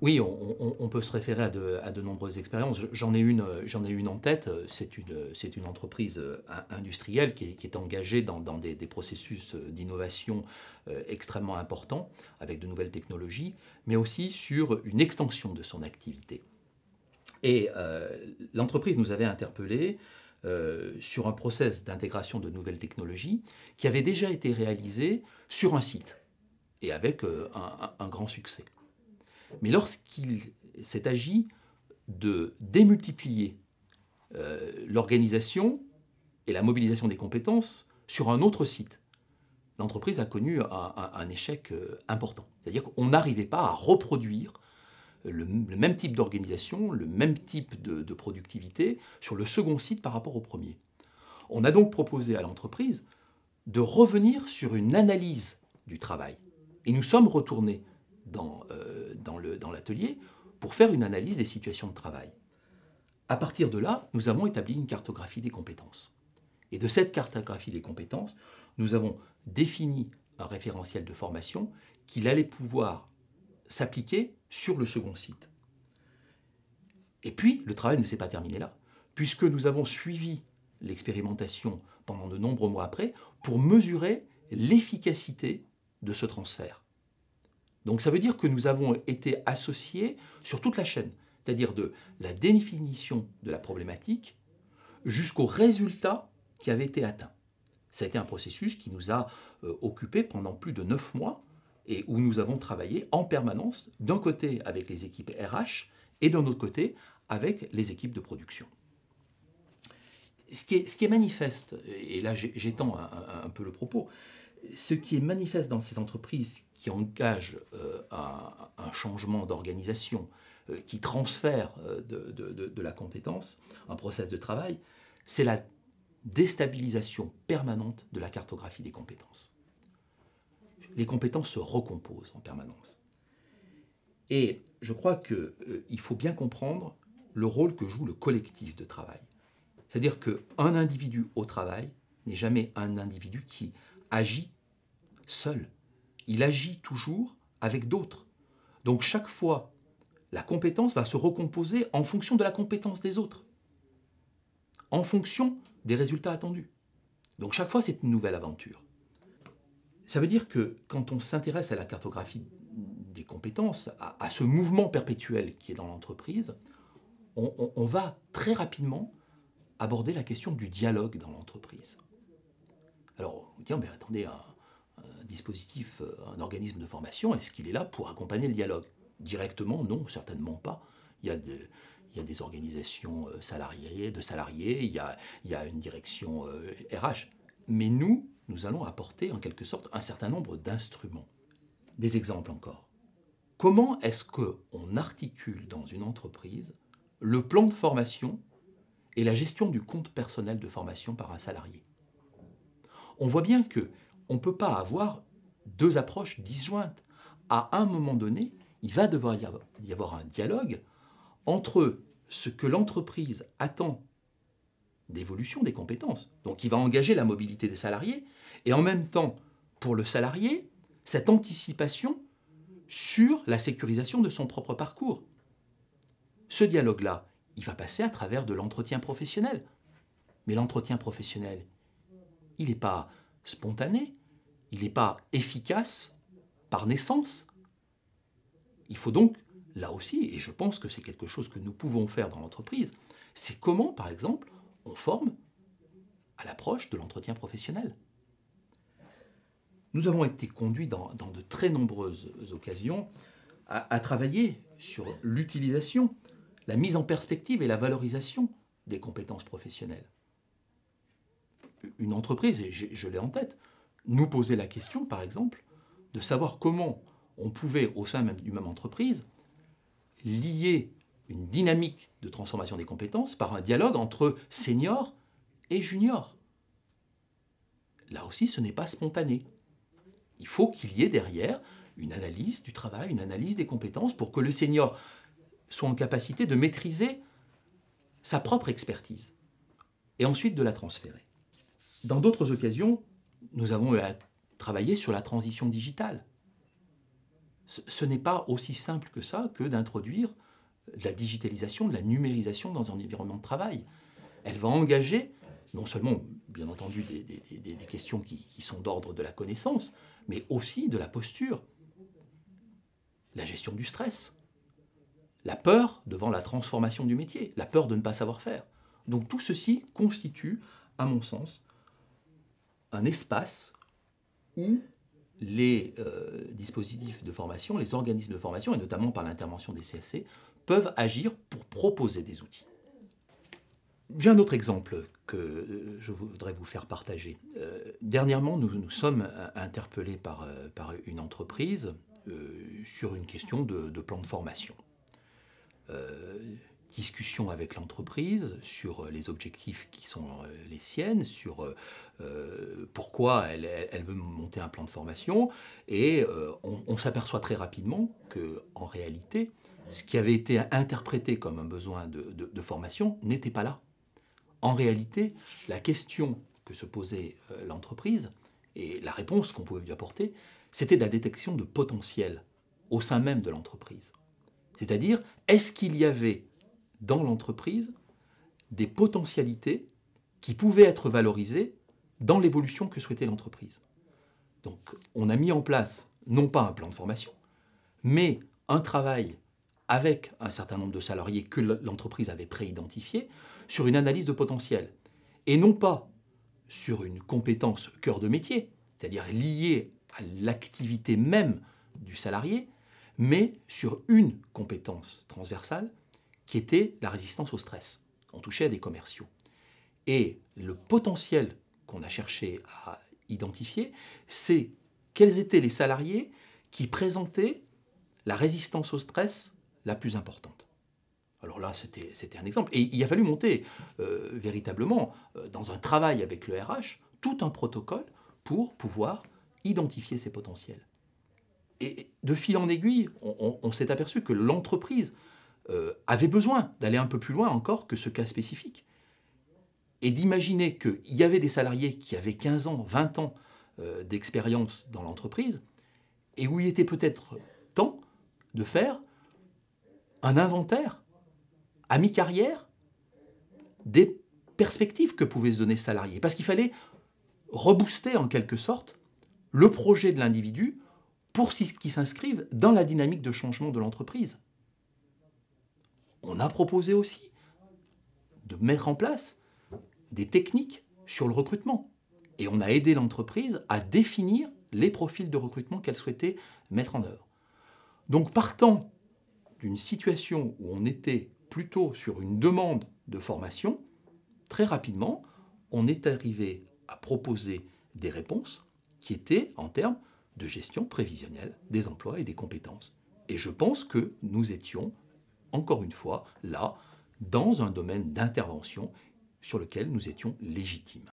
Oui, on peut se référer à de nombreuses expériences. J'en ai une en tête. C'est une entreprise industrielle qui est engagée dans des processus d'innovation extrêmement importants, avec de nouvelles technologies, mais aussi sur une extension de son activité. Et l'entreprise nous avait interpellés sur un process d'intégration de nouvelles technologies qui avait déjà été réalisé sur un site, et avec un grand succès. Mais lorsqu'il s'est agi de démultiplier l'organisation et la mobilisation des compétences sur un autre site, l'entreprise a connu un échec important. C'est-à-dire qu'on n'arrivait pas à reproduire le même type d'organisation, le même type de productivité sur le second site par rapport au premier. On a donc proposé à l'entreprise de revenir sur une analyse du travail. Et nous sommes retournés dans l'atelier pour faire une analyse des situations de travail. À partir de là, nous avons établi une cartographie des compétences. Et de cette cartographie des compétences, nous avons défini un référentiel de formation qu'il allait pouvoir s'appliquer sur le second site. Et puis, le travail ne s'est pas terminé là, puisque nous avons suivi l'expérimentation pendant de nombreux mois après pour mesurer l'efficacité de ce transfert. Donc ça veut dire que nous avons été associés sur toute la chaîne, c'est-à-dire de la définition de la problématique jusqu'au résultat qui avait été atteint. Ça a été un processus qui nous a occupés pendant plus de 9 mois et où nous avons travaillé en permanence, d'un côté avec les équipes RH et d'un autre côté avec les équipes de production. Ce qui est manifeste, et là j'étends un peu le propos, ce qui est manifeste dans ces entreprises qui engagent un changement d'organisation, qui transfèrent de la compétence, un process de travail, c'est la déstabilisation permanente de la cartographie des compétences. Les compétences se recomposent en permanence. Et je crois qu'il faut bien comprendre le rôle que joue le collectif de travail. C'est-à-dire qu'un individu au travail n'est jamais un individu qui agit seul. Il agit toujours avec d'autres. Donc chaque fois, la compétence va se recomposer en fonction de la compétence des autres, en fonction des résultats attendus. Donc chaque fois, c'est une nouvelle aventure. Ça veut dire que quand on s'intéresse à la cartographie des compétences, à ce mouvement perpétuel qui est dans l'entreprise, on va très rapidement aborder la question du dialogue dans l'entreprise. Alors, on dit, mais attendez, un dispositif, un organisme de formation, est-ce qu'il est là pour accompagner le dialogue? Directement, non, certainement pas. Il y a des organisations salariées, il y a une direction RH. Mais nous allons apporter en quelque sorte un certain nombre d'instruments. Des exemples encore. Comment est-ce qu'on articule dans une entreprise le plan de formation et la gestion du compte personnel de formation par un salarié? On voit bien qu'on ne peut pas avoir deux approches disjointes. À un moment donné, il va devoir y avoir un dialogue entre ce que l'entreprise attend d'évolution des compétences, donc qui va engager la mobilité des salariés, et en même temps, pour le salarié, cette anticipation sur la sécurisation de son propre parcours. Ce dialogue-là, il va passer à travers de l'entretien professionnel. Mais l'entretien professionnel, il n'est pas spontané, il n'est pas efficace par naissance. Il faut donc, là aussi, et je pense que c'est quelque chose que nous pouvons faire dans l'entreprise, c'est comment, par exemple, on forme à l'approche de l'entretien professionnel. Nous avons été conduits dans de très nombreuses occasions à travailler sur l'utilisation, la mise en perspective et la valorisation des compétences professionnelles. Une entreprise, et je l'ai en tête, nous posait la question, par exemple, de savoir comment on pouvait, au sein même d'une même entreprise, lier une dynamique de transformation des compétences par un dialogue entre seniors et juniors. Là aussi, ce n'est pas spontané. Il faut qu'il y ait derrière une analyse du travail, une analyse des compétences pour que le senior soit en capacité de maîtriser sa propre expertise et ensuite de la transférer. Dans d'autres occasions, nous avons travaillé sur la transition digitale. Ce n'est pas aussi simple que ça que d'introduire de la digitalisation, de la numérisation dans un environnement de travail. Elle va engager non seulement, bien entendu, des questions qui sont d'ordre de la connaissance, mais aussi de la posture, la gestion du stress, la peur devant la transformation du métier, la peur de ne pas savoir faire. Donc tout ceci constitue, à mon sens, un espace où les dispositifs de formation, les organismes de formation, et notamment par l'intervention des CFC, peuvent agir pour proposer des outils. J'ai un autre exemple que je voudrais vous faire partager. Dernièrement, nous sommes interpellés par une entreprise sur une question de plan de formation. Discussion avec l'entreprise sur les objectifs qui sont les siennes, sur pourquoi elle veut monter un plan de formation, et on s'aperçoit très rapidement qu'en réalité, ce qui avait été interprété comme un besoin de formation n'était pas là. En réalité, la question que se posait l'entreprise et la réponse qu'on pouvait lui apporter, c'était de la détection de potentiel au sein même de l'entreprise. C'est-à-dire, est-ce qu'il y avait dans l'entreprise des potentialités qui pouvaient être valorisées dans l'évolution que souhaitait l'entreprise. Donc, on a mis en place, non pas un plan de formation, mais un travail avec un certain nombre de salariés que l'entreprise avait préidentifiés sur une analyse de potentiel. Et non pas sur une compétence cœur de métier, c'est-à-dire liée à l'activité même du salarié, mais sur une compétence transversale qui était la résistance au stress. On touchait à des commerciaux. Et le potentiel qu'on a cherché à identifier, c'est quels étaient les salariés qui présentaient la résistance au stress la plus importante. Alors là, c'était un exemple. Et il a fallu monter véritablement, dans un travail avec le RH, tout un protocole pour pouvoir identifier ces potentiels. Et de fil en aiguille, on s'est aperçu que l'entreprise avait besoin d'aller un peu plus loin encore que ce cas spécifique. Et d'imaginer qu'il y avait des salariés qui avaient 15 ans, 20 ans d'expérience dans l'entreprise, et où il était peut-être temps de faire un inventaire à mi-carrière des perspectives que pouvaient se donner ce salarié. Parce qu'il fallait rebooster en quelque sorte le projet de l'individu pour qu'il s'inscrive dans la dynamique de changement de l'entreprise. On a proposé aussi de mettre en place des techniques sur le recrutement. Et on a aidé l'entreprise à définir les profils de recrutement qu'elle souhaitait mettre en œuvre. Donc partant d'une situation où on était plutôt sur une demande de formation, très rapidement, on est arrivé à proposer des réponses qui étaient en termes de gestion prévisionnelle des emplois et des compétences. Et je pense que nous étions, encore une fois, là, dans un domaine d'intervention sur lequel nous étions légitimes.